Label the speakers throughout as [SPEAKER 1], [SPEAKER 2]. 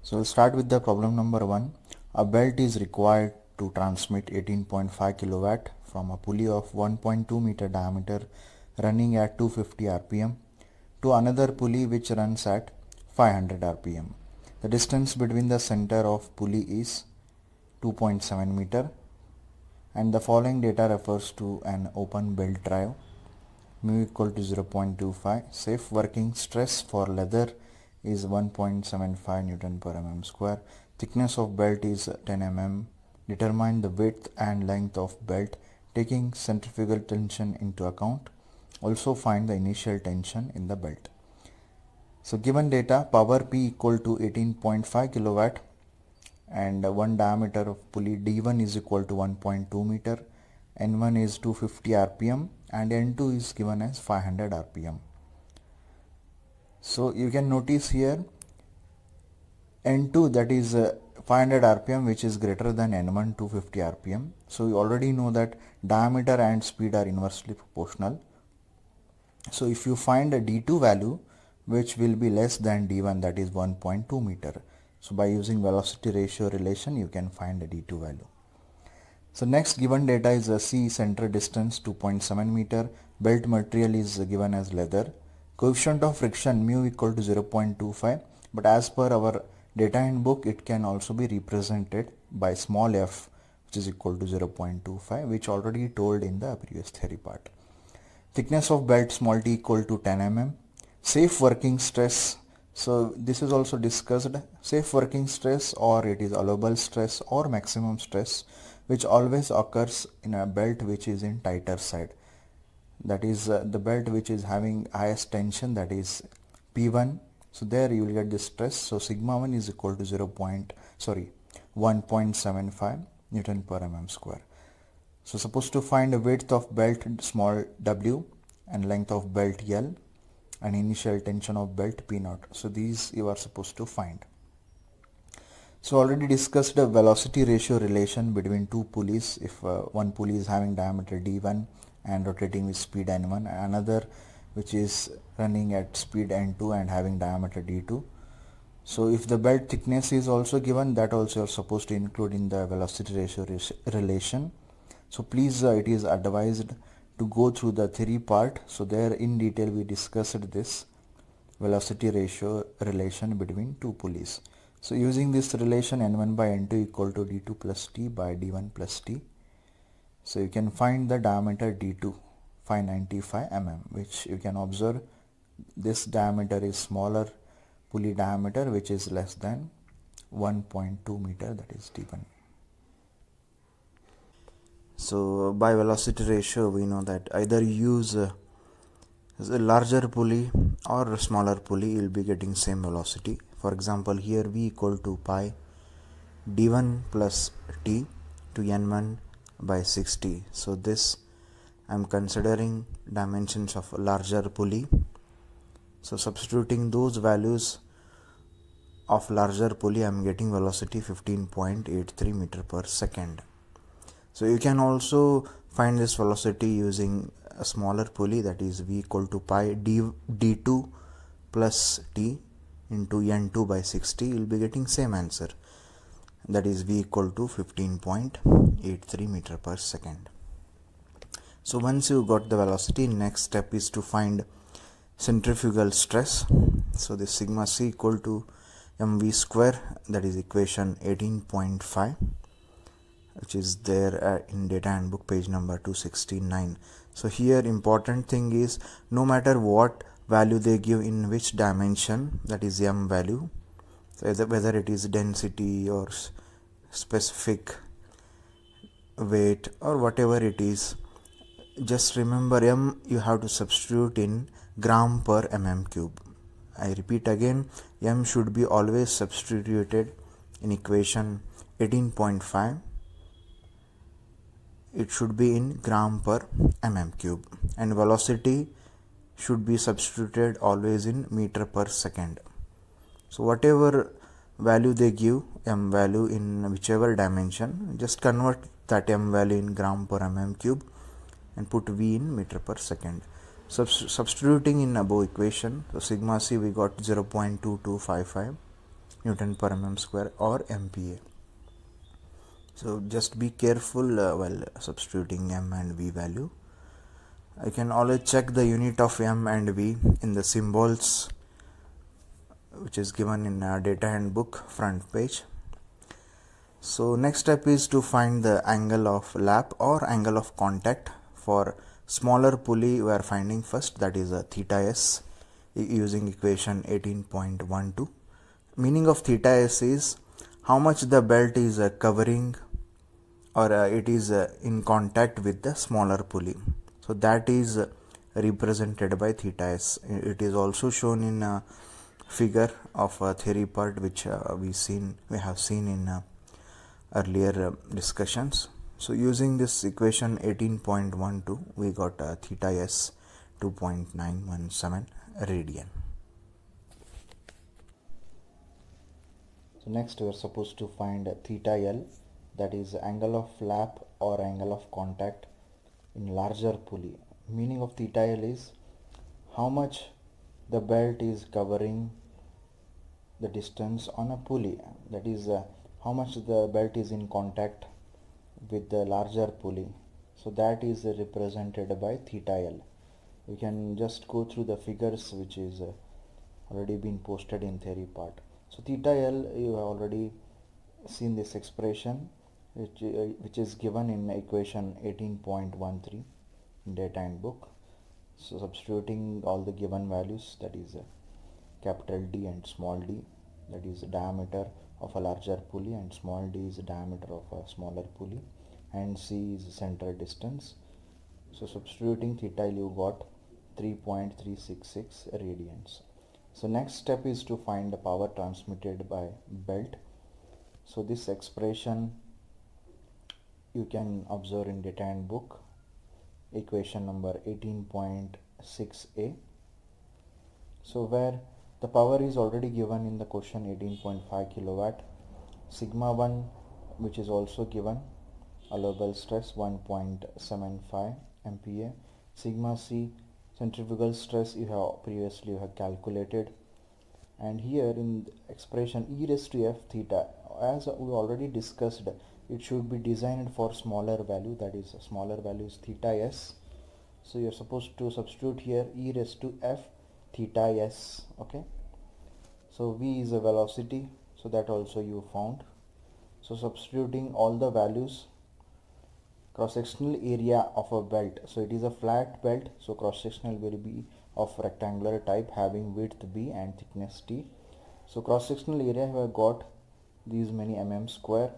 [SPEAKER 1] So we'll start with the problem number 1. A belt is required to transmit 18.5 kilowatt from a pulley of 1.2 meter diameter running at 250 rpm to another pulley which runs at 500 rpm. The distance between the center of pulley is 2.7 meter and the following data refers to an open belt drive. Mu equal to 0.25. Safe working stress for leather is 1.75 Newton per mm square. Thickness of belt is 10 mm. Determine the width and length of belt taking centrifugal tension into account. Also find the initial tension in the belt. So given data, power P equal to 18.5 kilowatt and one diameter of pulley D1 is equal to 1.2 meter, N1 is 250 rpm and N2 is given as 500 rpm. So you can notice here N2, that is 500 rpm, which is greater than N1 250 rpm. So you already know that diameter and speed are inversely proportional. So if you find a D2 value which will be less than D1, that is 1.2 meter. So by using velocity ratio relation you can find a D2 value. So next given data is a C center distance 2.7 meter, belt material is given as leather, coefficient of friction mu equal to 0.25, but as per our data handbook it can also be represented by small f which is equal to 0.25, which already told in the previous theory part. Thickness of belt small t equal to 10 mm. Safe working stress, so this is also discussed. Safe working stress, or it is allowable stress or maximum stress, which always occurs in a belt which is in tighter side, that is the belt which is having highest tension, that is P1. So there you will get this stress. So sigma 1 is equal to 1.75 Newton per mm square. So supposed to find the width of belt small w and length of belt L and initial tension of belt P0. So these you are supposed to find. So already discussed the velocity ratio relation between two pulleys. If one pulley is having diameter D1 and rotating with speed N1, and another which is running at speed N2 and having diameter D2. So if the belt thickness is also given, that also you are supposed to include in the velocity ratio relation. So please it is advised to go through the theory part. So there in detail we discussed this velocity ratio relation between two pulleys. So using this relation, N1 by N2 equal to D2 plus T by D1 plus T. So you can find the diameter D2 595 mm, which you can observe this diameter is smaller pulley diameter which is less than 1.2 meter, that is D1. So by velocity ratio we know that either use a larger pulley or a smaller pulley, you will be getting same velocity. For example, here V equal to pi D1 plus T to N1 by 6T. So this I am considering dimensions of a larger pulley. So substituting those values of larger pulley, I am getting velocity 15.83 meter per second. So you can also find this velocity using a smaller pulley, that is V equal to pi D2 plus T into N2 by 6T. You will be getting same answer, that is V equal to 15.83 meter per second. So once you got the velocity, next step is to find centrifugal stress. So this sigma c equal to mv square, that is equation 18.5, which is there in data handbook page number 269. So here important thing is, no matter what value they give in which dimension, that is m value, so whether it is density or specific weight or whatever it is, just remember m you have to substitute in gram per mm cube. I repeat again, m should be always substituted in equation 18.5. It should be in gram per mm cube, and velocity should be substituted always in meter per second. So whatever value they give, m value in whichever dimension, just convert that m value in gram per mm cube and put v in meter per second. Substituting in above equation, so sigma c we got 0.2255 Newton per mm square or MPa. So just be careful while substituting m and v value. I can always check the unit of m and v in the symbols which is given in data handbook front page. So next step is to find the angle of lap or angle of contact. For smaller pulley we are finding first, that is theta s, using equation 18.12. Meaning of theta s is how much the belt is covering or it is in contact with the smaller pulley. So that is represented by theta s. It is also shown in a figure of a theory part which we have seen in earlier discussions. So using this equation 18.12 we got theta s 2.917 radian. So next we are supposed to find theta L, that is angle of lap or angle of contact in larger pulley. Meaning of theta L is how much the belt is covering the distance on a pulley, that is how much the belt is in contact with the larger pulley. So that is represented by theta L. We can just go through the figures which is already been posted in theory part. So theta L, you have already seen this expression which is given in equation 18.13 in data handbook. So substituting all the given values, that is capital D and small d, that is diameter of a larger pulley, and small d is the diameter of a smaller pulley, and c is center distance. So substituting theta L, you got 3.366 radians. So next step is to find the power transmitted by belt. So this expression you can observe in data handbook, equation number 18.6a. So where the power is already given in the question, 18.5 kilowatt, sigma 1 which is also given, allowable stress 1.75 MPa, sigma c centrifugal stress you have calculated, and here in expression e raised to f theta, as we already discussed, it should be designed for smaller value, that is smaller value is theta s. So you're supposed to substitute here e raised to f theta s. Okay, so v is a velocity, so that also you found. So substituting all the values, cross-sectional area of a belt, so it is a flat belt, so cross-sectional will be of rectangular type having width b and thickness t. So cross-sectional area we have got these many mm square.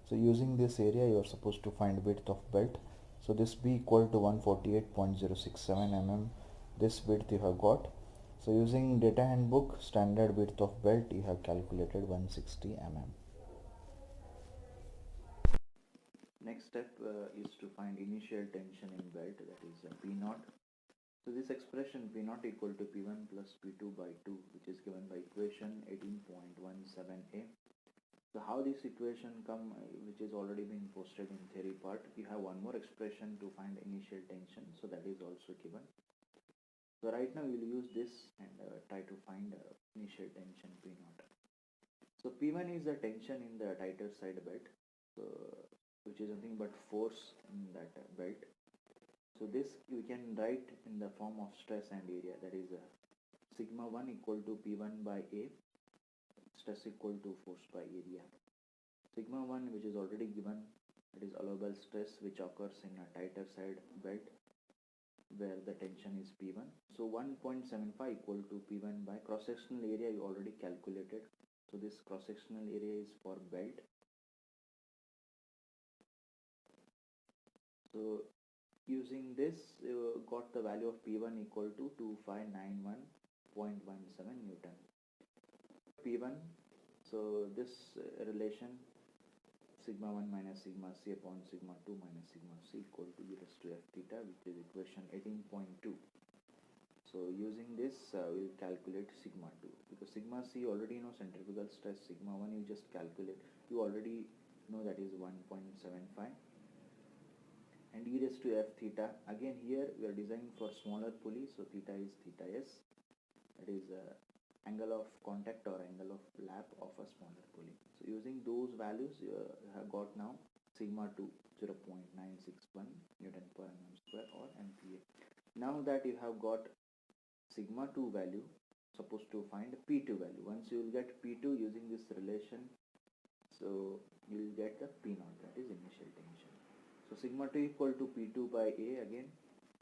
[SPEAKER 1] So using this area you are supposed to find width of belt. So this be equal to 148.067 mm, this width you have got. So using data handbook, standard width of belt you have calculated 160 mm. Next step is to find initial tension in belt, that is P0. So this expression P0 equal to P1 plus P2 by 2, which is given by equation 18.17a. So how this equation come, which is already been posted in theory part, you have one more expression to find initial tension, so that is also given. So right now we will use this and try to find initial tension P0. So P1 is the tension in the tighter side belt, so which is nothing but force in that belt. So this we can write in the form of stress and area, that is sigma 1 equal to P1 by A, stress equal to force by area. Sigma 1 which is already given, that is allowable stress which occurs in a tighter side belt where the tension is P1. So 1.75 equal to P1 by cross-sectional area you already calculated. So this cross-sectional area is for belt. So using this you got the value of P1 equal to 2591.17 Newton. P1, so this relation sigma 1 minus sigma c upon sigma 2 minus sigma c equal to e raised to f theta, which is equation 18.2. So using this we'll calculate sigma 2, because sigma c already know centrifugal stress, sigma 1 you just calculate, you already know that is 1.75, and e raised to f theta, again here we are designing for smaller pulley, so theta is theta s, that is
[SPEAKER 2] angle of contact or angle of lap of a smaller pulley. So using those values, you have got now sigma 2 0.961 Newton per mm square or MPa. Now that you have got sigma 2 value, supposed to find P2 value. Once you will get P2 using this relation, so you will get the P naught, that is initial tension. So sigma 2 equal to P2 by A again.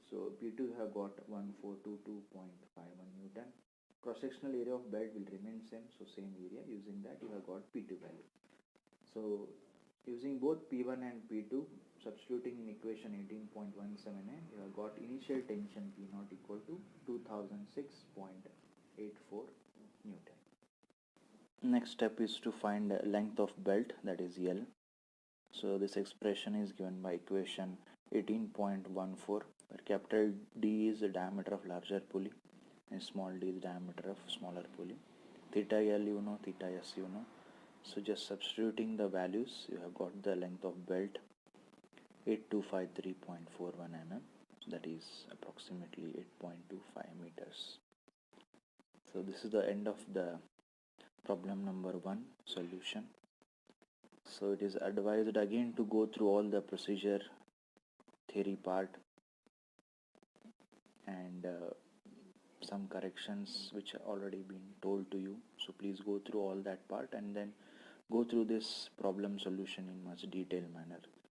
[SPEAKER 2] So P2 you have got 1422.51 Newton. Cross-sectional area of belt will remain same, so same area. Using that you have got P2 value. So using both P1 and P2, substituting in equation 18.17a, you have got initial tension P naught equal to 2006.84 Newton. Next step is to find length of belt, that is L. So this expression is given by equation 18.14, where capital D is the diameter of larger pulley and small d is the diameter of smaller pulley. Theta L you know, theta S you know. So just substituting the values, you have got the length of belt 8253.41 mm, that is approximately 8.25 meters. So this is the end of the problem number 1 solution. So it is advised again to go through all the procedure theory part and some corrections which are already been told to you. So please go through all that part and then go through this problem solution in much detailed manner.